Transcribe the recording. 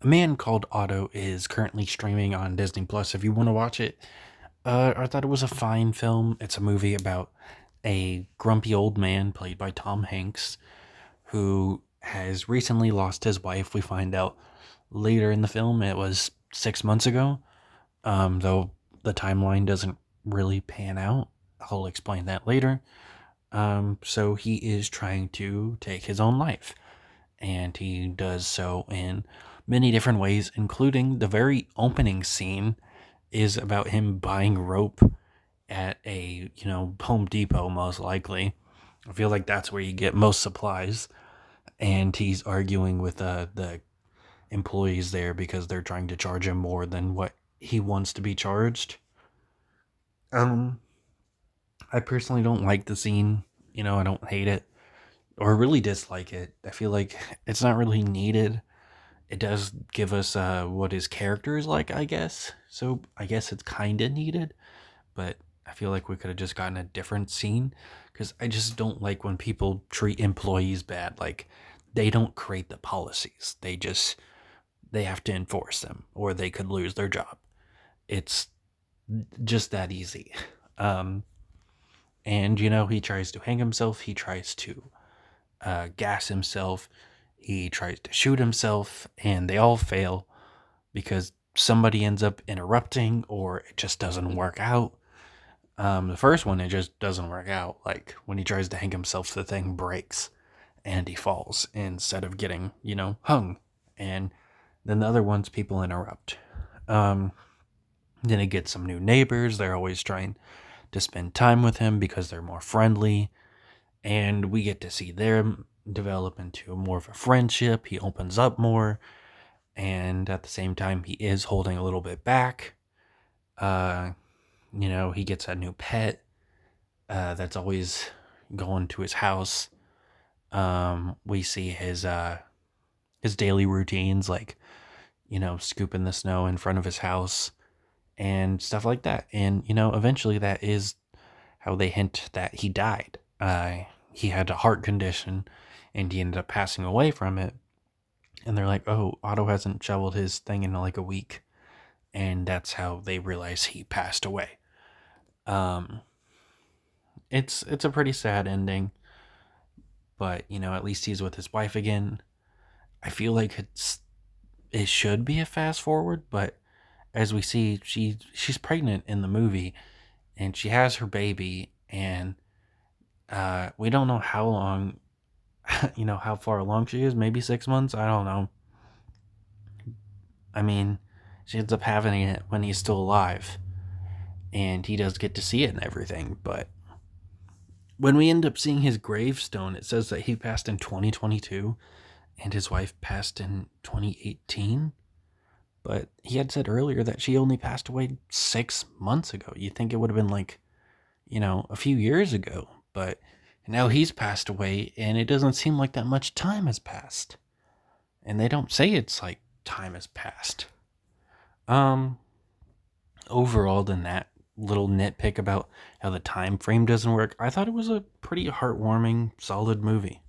A Man Called Otto is currently streaming on Disney Plus. If you want to watch it, I thought it was a fine film. It's a movie about a grumpy old man played by Tom Hanks who has recently lost his wife. We find out later in the film it was 6 months ago, though the timeline doesn't really pan out. I'll explain that later. So he is trying to take his own life, and he does so in many different ways, including the very opening scene is about him buying rope at a Home Depot, most likely. I feel like that's where you get most supplies, and he's arguing with the employees there because they're trying to charge him more than what he wants to be charged. Um, I personally don't like the scene. I don't hate it or really dislike it. I feel like it's not really needed. It does give us what his character is like, I guess. So I guess it's kind of needed, but I feel like we could have just gotten a different scene because I just don't like when people treat employees bad. Like they don't create the policies; they have to enforce them, or they could lose their job. It's just that easy. Um, and he tries to hang himself. He tries to gas himself. He tries to shoot himself, and they all fail because somebody ends up interrupting or it just doesn't work out. The first one, it just doesn't work out. Like when he tries to hang himself, the thing breaks and he falls instead of getting, hung. And then the other ones, people interrupt. Um, then he gets some new neighbors. They're always trying to spend time with him because they're more friendly. And we get to see them develop into more of a friendship. He opens up more. And at the same time, he is holding a little bit back. Uh, he gets a new pet that's always going to his house. We see his daily routines, like scooping the snow in front of his house and stuff like that. And eventually, that is how they hint that he died. He had a heart condition, and he ended up passing away from it. And they're like, "Oh, Otto hasn't shoveled his thing in like a week," and that's how they realize he passed away. Um, it's a pretty sad ending, but at least he's with his wife again. I feel like it should be a fast forward, but as we see, she's pregnant in the movie, and she has her baby, and we don't know how long, how far along she is. Maybe 6 months. I don't know. I mean, she ends up having it when he's still alive, and he does get to see it and everything, but when we end up seeing his gravestone, it says that he passed in 2022 and his wife passed in 2018. But he had said earlier that she only passed away 6 months ago. You think it would have been like, a few years ago. But now he's passed away and it doesn't seem like that much time has passed. And they don't say it's like time has passed. Um, Overall, than that little nitpick about how the time frame doesn't work, I thought it was a pretty heartwarming, solid movie.